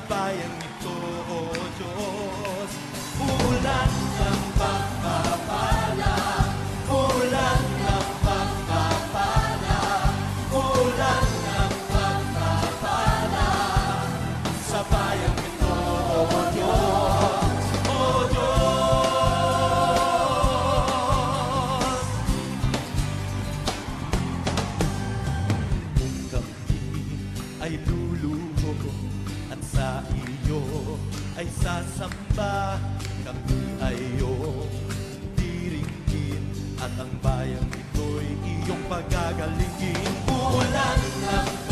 bayang ito, O Diyos. Ulan ng pagpapala, ulan ng pagpapala, ulan ng pagpapala sa bayang ito, O Diyos, O Diyos. Kung kami ay luluho at sa iyo ay sasamba, kami ay iyong diringgin at ang bayang ito'y iyong pagagalingin. Ulan ng